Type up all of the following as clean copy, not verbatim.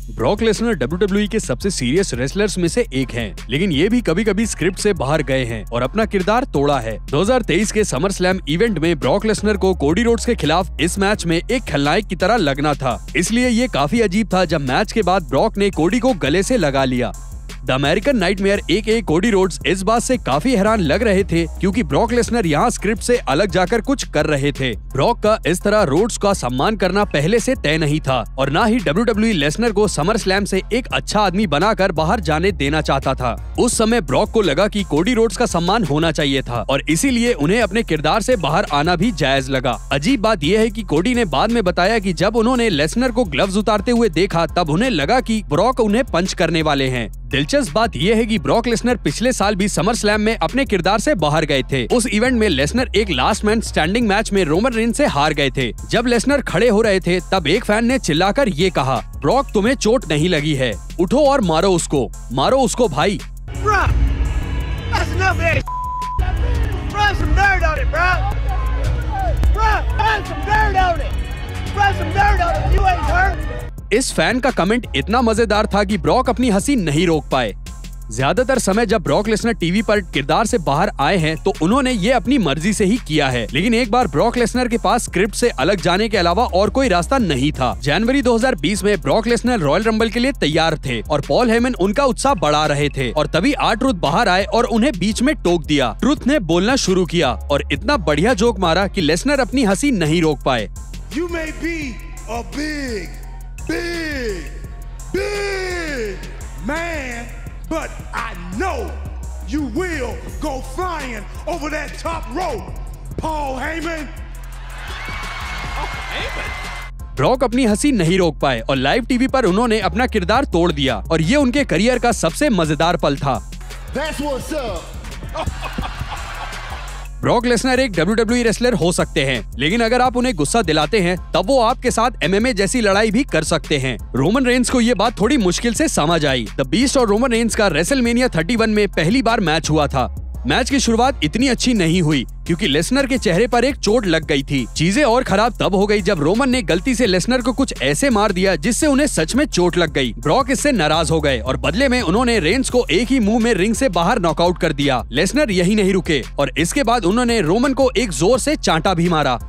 Brock Lesnar WWE के सबसे serious wrestlers में से एक हैं, लेकिन ये भी कभी कभी स्क्रिप्ट से बाहर गए हैं और अपना किरदार तोड़ा है। 2023 के समर स्लैम इवेंट में ब्रॉक लेसनर को कोडी रोड्स के खिलाफ इस मैच में एक खलनायक की तरह लगना था, इसलिए ये काफी अजीब था जब मैच के बाद ब्रॉक ने कोडी को गले से लगा लिया। The American nightmare AKA Cody Rhodes इस बात से काफी हैरान लग रहे थे क्योंकि ब्रॉक लेसनर यहाँ स्क्रिप्ट से अलग जाकर कुछ कर रहे थे। ब्रॉक का इस तरह रोड्स का सम्मान करना पहले से तय नहीं था और न ही WWE लेसनर को समर स्लैम से एक अच्छा आदमी बनाकर बाहर जाने देना चाहता था। उस समय ब्रॉक को लगा कि कोडी रोड्स का सम्मान होना चाहिए था और इसीलिए उन्हें अपने किरदार से बाहर आना भी जायज लगा। अजीब बात यह है कि कोडी ने बाद में बताया कि जब उन्होंने लेसनर को ग्लव्स उतारते हुए देखा तब उन्हें लगा कि ब्रॉक उन्हें पंच करने वाले हैं। दिलचस्प बात यह है कि ब्रॉक लेसनर पिछले साल भी समर स्लैम में अपने किरदार से बाहर गए थे। उस इवेंट में लेसनर एक लास्ट मैन स्टैंडिंग मैच में रोमन रेंज से हार गए थे। जब लेसनर खड़े हो रहे थे तब एक फैन ने चिल्लाकर ये कहा, ब्रॉक तुम्हें चोट नहीं लगी है, उठो और मारो उसको भाई। इस फैन का कमेंट इतना मजेदार था कि ब्रॉक अपनी हंसी नहीं रोक पाए। ज्यादातर समय जब ब्रॉक लेसनर टीवी पर किरदार से बाहर आए हैं तो उन्होंने ये अपनी मर्जी से ही किया है, लेकिन एक बार ब्रॉक लेसनर के पास स्क्रिप्ट से अलग जाने के अलावा और कोई रास्ता नहीं था। जनवरी 2020 में ब्रॉक लेसनर रॉयल रंबल के लिए तैयार थे और पॉल हेमन उनका उत्साह बढ़ा रहे थे और तभी R-Truth बाहर आए और उन्हें बीच में टोक दिया। ट्रुथ ने बोलना शुरू किया और इतना बढ़िया जोक मारा कि लेसनर अपनी हंसी नहीं रोक पाए। Big man, but I know you will go flying over that top rope, Paul Heyman. Brock अपनी हंसी नहीं रोक पाए और लाइव टीवी पर उन्होंने अपना किरदार तोड़ दिया और ये उनके करियर का सबसे मजेदार पल था। That's what's up. Brock Lesnar एक WWE रेसलर हो सकते हैं, लेकिन अगर आप उन्हें गुस्सा दिलाते हैं तब वो आपके साथ MMA जैसी लड़ाई भी कर सकते हैं। रोमन रेंज को ये बात थोड़ी मुश्किल से समझ आई। द बीस्ट और रोमन रेंज का रेसलमेनिया 31 में पहली बार मैच हुआ था। मैच की शुरुआत इतनी अच्छी नहीं हुई क्योंकि लेसनर के चेहरे पर एक चोट लग गई थी। चीजें और खराब तब हो गई जब रोमन ने गलती से लेसनर को कुछ ऐसे मार दिया जिससे उन्हें सच में चोट लग गई। ब्रॉक इससे नाराज हो गए और बदले में उन्होंने रेंज को एक ही मुंह में रिंग से बाहर नॉकआउट कर दिया। लेसनर यही नहीं रुके और इसके बाद उन्होंने रोमन को एक जोर से चांटा भी मारा।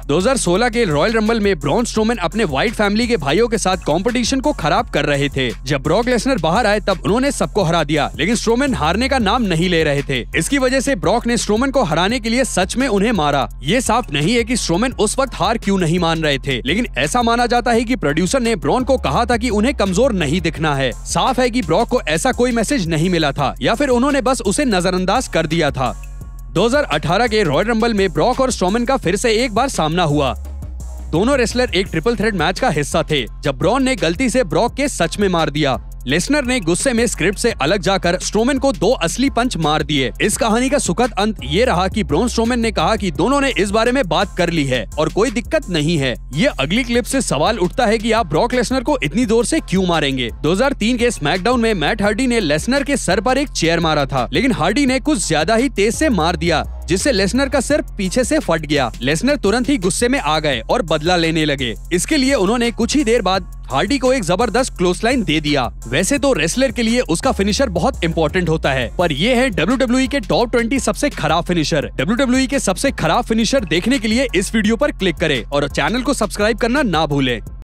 2016 के रॉयल रंबल में ब्रॉन स्ट्रोमैन अपने व्हाइट फैमिली के भाइयों के साथ कंपटीशन को खराब कर रहे थे। जब ब्रॉक लेसनर बाहर आए तब उन्होंने सबको हरा दिया, लेकिन स्ट्रोमैन हारने का नाम नहीं ले रहे थे। इसकी वजह से ब्रॉक ने स्ट्रोमैन को हराने के लिए सच में उन्हें मारा। ये साफ नहीं है कि स्ट्रोमैन उस वक्त हार क्यों नहीं मान रहे थे, लेकिन ऐसा माना जाता है कि प्रोड्यूसर ने ब्रॉन को कहा था कि उन्हें कमजोर नहीं दिखना है। साफ है कि ब्रॉक को ऐसा कोई मैसेज नहीं मिला था या फिर उन्होंने बस उसे नजरअंदाज कर दिया था। 2018 के रॉयल रंबल में ब्रॉक और स्ट्रोमैन का फिर से एक बार सामना हुआ। दोनों रेसलर एक ट्रिपल थ्रेट मैच का हिस्सा थे जब ब्रॉन ने गलती से ब्रॉक के सच में मार दिया। लेसनर ने गुस्से में स्क्रिप्ट से अलग जाकर स्ट्रोमैन को 2 असली पंच मार दिए। इस कहानी का सुखद अंत ये रहा कि ब्रॉन स्ट्रोमैन ने कहा कि दोनों ने इस बारे में बात कर ली है और कोई दिक्कत नहीं है। ये अगली क्लिप से सवाल उठता है कि आप ब्रॉक लेसनर को इतनी जोर से क्यों मारेंगे। 2003 के स्मैकडाउन में मैट हार्डी ने लेसनर के सर पर एक चेयर मारा था, लेकिन हार्डी ने कुछ ज्यादा ही तेज से मार दिया जिससे लेसनर का सिर पीछे से फट गया। लेसनर तुरंत ही गुस्से में आ गए और बदला लेने लगे। इसके लिए उन्होंने कुछ ही देर बाद हार्डी को एक जबरदस्त क्लोथलाइन दे दिया। वैसे तो रेसलर के लिए उसका फिनिशर बहुत इंपॉर्टेंट होता है, पर ये है WWE के टॉप 20 सबसे खराब फिनिशर। WWE के सबसे खराब फिनिशर देखने के लिए इस वीडियो पर क्लिक करें और चैनल को सब्सक्राइब करना ना भूलें।